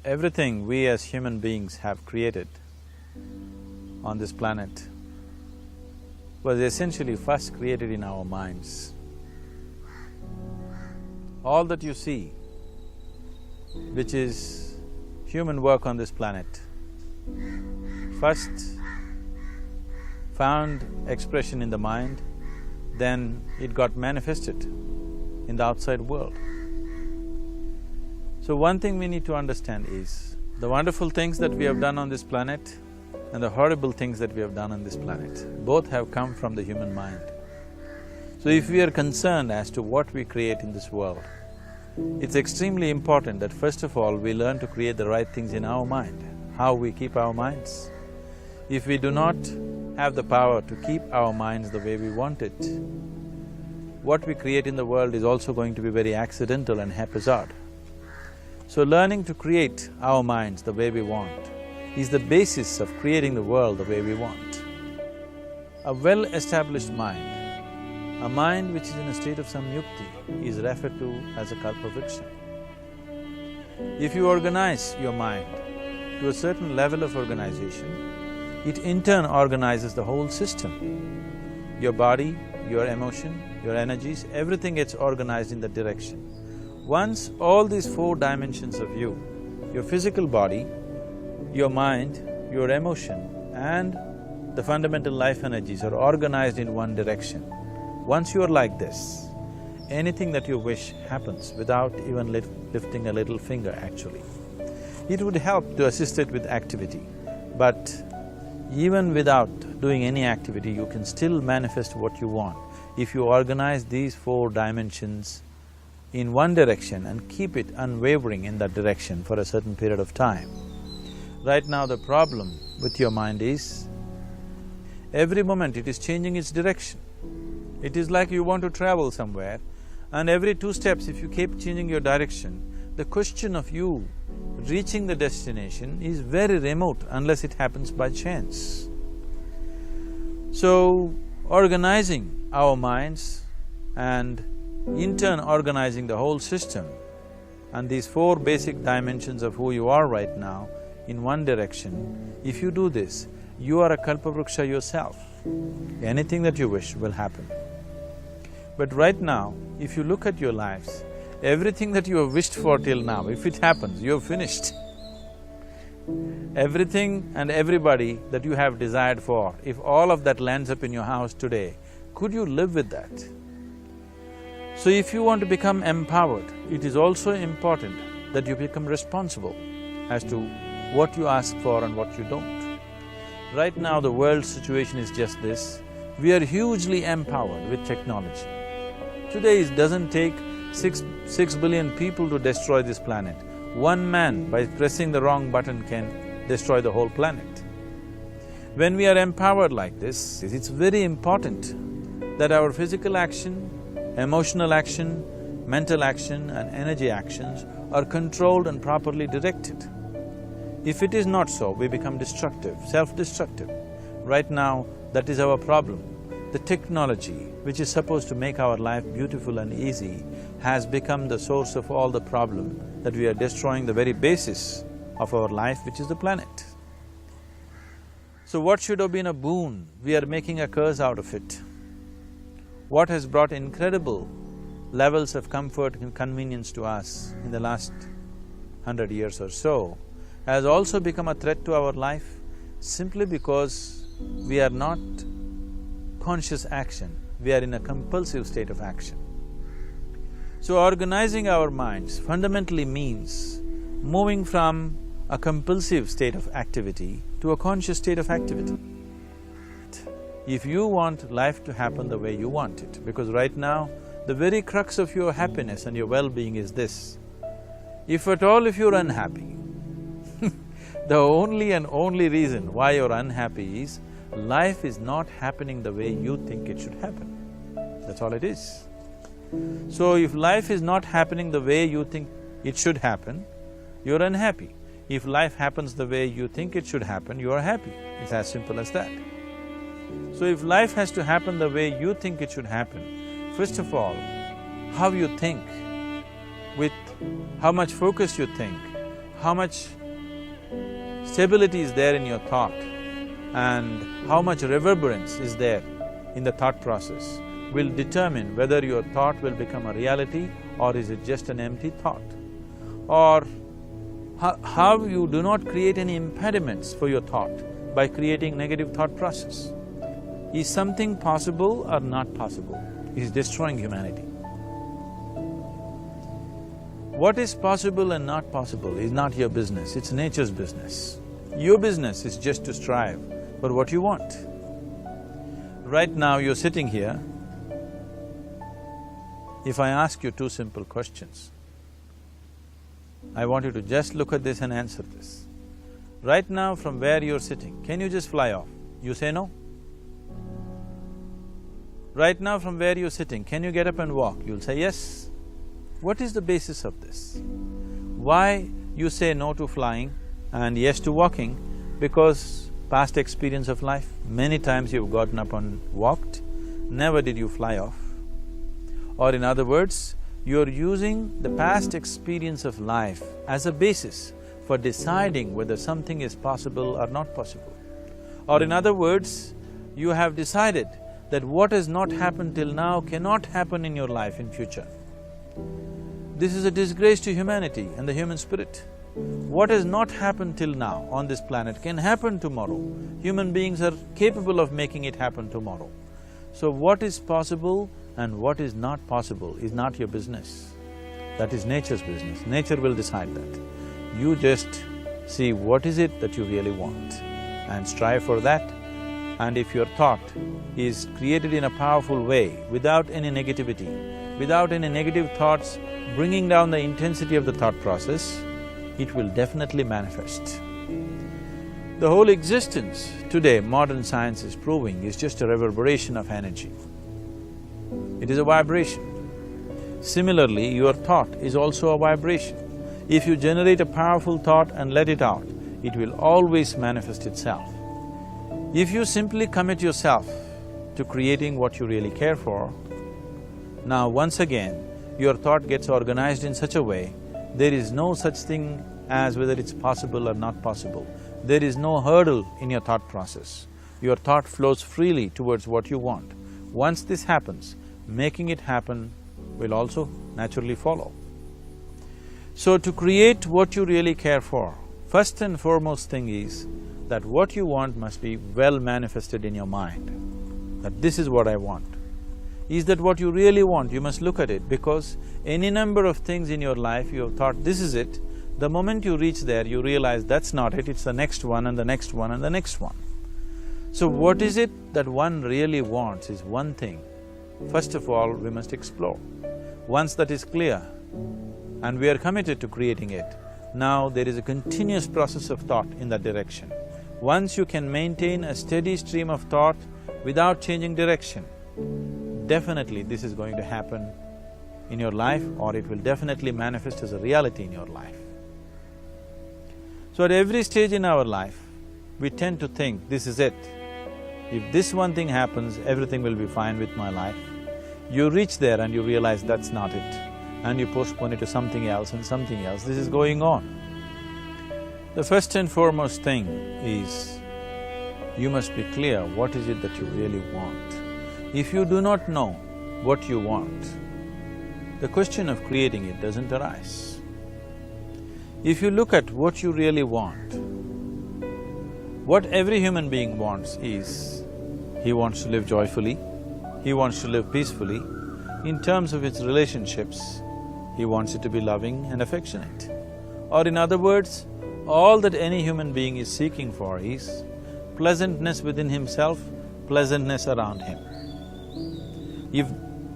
Everything we as human beings have created on this planet was essentially first created in our minds. All that you see, which is human work on this planet, first found expression in the mind, then it got manifested in the outside world. So one thing we need to understand is, the wonderful things that we have done on this planet and the horrible things that we have done on this planet, both have come from the human mind. So if we are concerned as to what we create in this world, it's extremely important that first of all we learn to create the right things in our mind, how we keep our minds. If we do not have the power to keep our minds the way we want it, what we create in the world is also going to be very accidental and haphazard. So learning to create our minds the way we want is the basis of creating the world the way we want. A well-established mind, a mind which is in a state of samyukti, is referred to as a kalpavriksha. If you organize your mind to a certain level of organization, it in turn organizes the whole system. Your body, your emotion, your energies, everything gets organized in that direction. Once all these four dimensions of you, your physical body, your mind, your emotion and the fundamental life energies are organized in one direction. Once you are like this, anything that you wish happens without even lifting a little finger actually. It would help to assist it with activity, but even without doing any activity, you can still manifest what you want if you organize these four dimensions in one direction and keep it unwavering in that direction for a certain period of time. Right now the problem with your mind is, every moment it is changing its direction. It is like you want to travel somewhere and every 2 steps if you keep changing your direction, the question of you reaching the destination is very remote unless it happens by chance. So, organizing our minds and in turn organizing the whole system and these four basic dimensions of who you are right now in one direction, if you do this, you are a kalpavriksha yourself. Anything that you wish will happen. But right now, if you look at your lives, everything that you have wished for till now, if it happens, you have finished. Everything and everybody that you have desired for, if all of that lands up in your house today, could you live with that? So if you want to become empowered, it is also important that you become responsible as to what you ask for and what you don't. Right now the world's situation is just this, we are hugely empowered with technology. Today it doesn't take six billion people to destroy this planet. One man by pressing the wrong button can destroy the whole planet. When we are empowered like this, it's very important that our physical action, emotional action, mental action and energy actions are controlled and properly directed. If it is not so, we become destructive, self-destructive. Right now, that is our problem. The technology, which is supposed to make our life beautiful and easy, has become the source of all the problem that we are destroying the very basis of our life, which is the planet. So what should have been a boon, we are making a curse out of it. What has brought incredible levels of comfort and convenience to us in the last 100 years or so has also become a threat to our life simply because we are not conscious action, we are in a compulsive state of action. So organizing our minds fundamentally means moving from a compulsive state of activity to a conscious state of activity. If you want life to happen the way you want it, because right now, the very crux of your happiness and your well-being is this. If at all if you're unhappy, the only and only reason why you're unhappy is life is not happening the way you think it should happen. That's all it is. So if life is not happening the way you think it should happen, you're unhappy. If life happens the way you think it should happen, you are happy. It's as simple as that. So if life has to happen the way you think it should happen, first of all, how you think, with how much focus you think, how much stability is there in your thought and how much reverberance is there in the thought process will determine whether your thought will become a reality or is it just an empty thought. Or how you do not create any impediments for your thought by creating negative thought process. Is something possible or not possible? Is destroying humanity. What is possible and not possible is not your business, it's nature's business. Your business is just to strive for what you want. Right now you're sitting here. If I ask you two simple questions, I want you to just look at this and answer this. Right now from where you're sitting, can you just fly off? You say no. Right now from where you're sitting, can you get up and walk? You'll say yes. What is the basis of this? Why you say no to flying and yes to walking? Because past experience of life, many times you've gotten up and walked, never did you fly off. Or in other words, you're using the past experience of life as a basis for deciding whether something is possible or not possible. Or in other words, you have decided that what has not happened till now cannot happen in your life in future. This is a disgrace to humanity and the human spirit. What has not happened till now on this planet can happen tomorrow. Human beings are capable of making it happen tomorrow. So what is possible and what is not possible is not your business. That is nature's business. Nature will decide that. You just see what is it that you really want and strive for that. And if your thought is created in a powerful way, without any negativity, without any negative thoughts bringing down the intensity of the thought process, it will definitely manifest. The whole existence today, modern science is proving, is just a reverberation of energy. It is a vibration. Similarly, your thought is also a vibration. If you generate a powerful thought and let it out, it will always manifest itself. If you simply commit yourself to creating what you really care for, now once again, your thought gets organized in such a way, there is no such thing as whether it's possible or not possible. There is no hurdle in your thought process. Your thought flows freely towards what you want. Once this happens, making it happen will also naturally follow. So to create what you really care for, first and foremost thing is that what you want must be well manifested in your mind, that this is what I want. Is that what you really want? You must look at it, because any number of things in your life you have thought, this is it. The moment you reach there, you realize that's not it, it's the next one and the next one and the next one. So what is it that one really wants is one thing. First of all, we must explore. Once that is clear and we are committed to creating it, now there is a continuous process of thought in that direction. Once you can maintain a steady stream of thought without changing direction, definitely this is going to happen in your life, or it will definitely manifest as a reality in your life. So at every stage in our life, we tend to think, this is it. If this one thing happens, everything will be fine with my life. You reach there and you realize that's not it, and you postpone it to something else and something else. This is going on. The first and foremost thing is, you must be clear what is it that you really want. If you do not know what you want, the question of creating it doesn't arise. If you look at what you really want, what every human being wants is, he wants to live joyfully, he wants to live peacefully. In terms of its relationships, he wants it to be loving and affectionate. Or in other words, all that any human being is seeking for is pleasantness within himself, pleasantness around him. If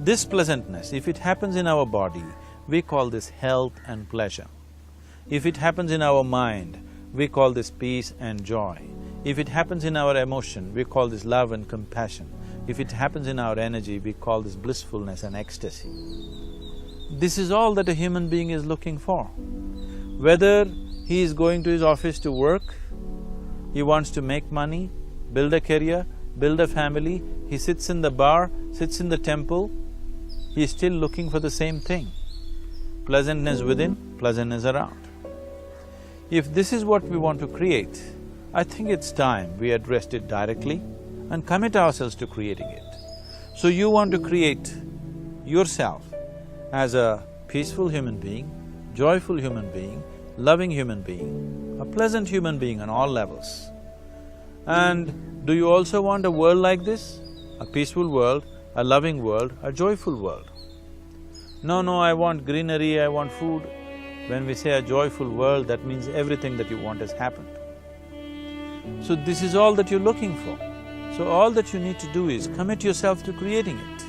this pleasantness, if it happens in our body, we call this health and pleasure. If it happens in our mind, we call this peace and joy. If it happens in our emotion, we call this love and compassion. If it happens in our energy, we call this blissfulness and ecstasy. This is all that a human being is looking for. Whether he is going to his office to work, he wants to make money, build a career, build a family, he sits in the bar, sits in the temple, he is still looking for the same thing. Pleasantness within, pleasantness around. If this is what we want to create, I think it's time we addressed it directly and commit ourselves to creating it. So you want to create yourself as a peaceful human being, joyful human being, loving human being, a pleasant human being on all levels. And do you also want a world like this? A peaceful world, a loving world, a joyful world? No, I want greenery, I want food. When we say a joyful world, that means everything that you want has happened. So this is all that you're looking for. So all that you need to do is commit yourself to creating it,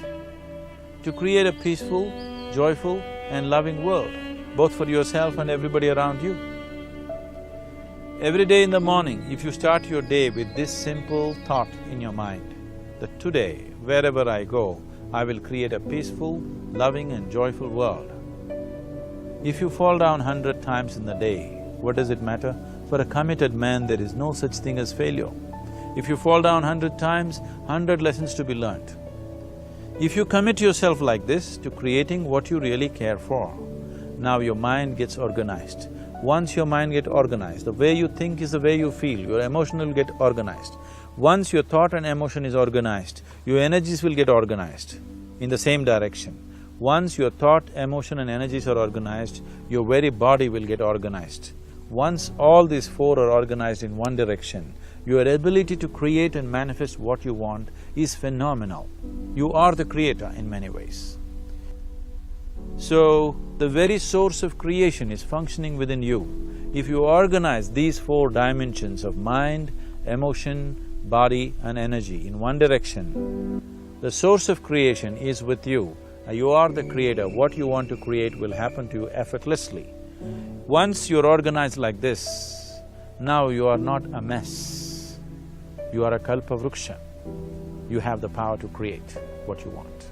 to create a peaceful, joyful and loving world, both for yourself and everybody around you. Every day in the morning, if you start your day with this simple thought in your mind, that today, wherever I go, I will create a peaceful, loving and joyful world. If you fall down 100 times in the day, what does it matter? For a committed man, there is no such thing as failure. If you fall down 100 times, 100 lessons to be learnt. If you commit yourself like this to creating what you really care for, now your mind gets organized. Once your mind gets organized, the way you think is the way you feel, your emotion will get organized. Once your thought and emotion is organized, your energies will get organized in the same direction. Once your thought, emotion and energies are organized, your very body will get organized. Once all these four are organized in one direction, your ability to create and manifest what you want is phenomenal. You are the creator in many ways. So, the very source of creation is functioning within you. If you organize these four dimensions of mind, emotion, body and energy in one direction, the source of creation is with you. You are the creator. What you want to create will happen to you effortlessly. Once you're organized like this, now you are not a mess. You are a kalpavruksha. You have the power to create what you want.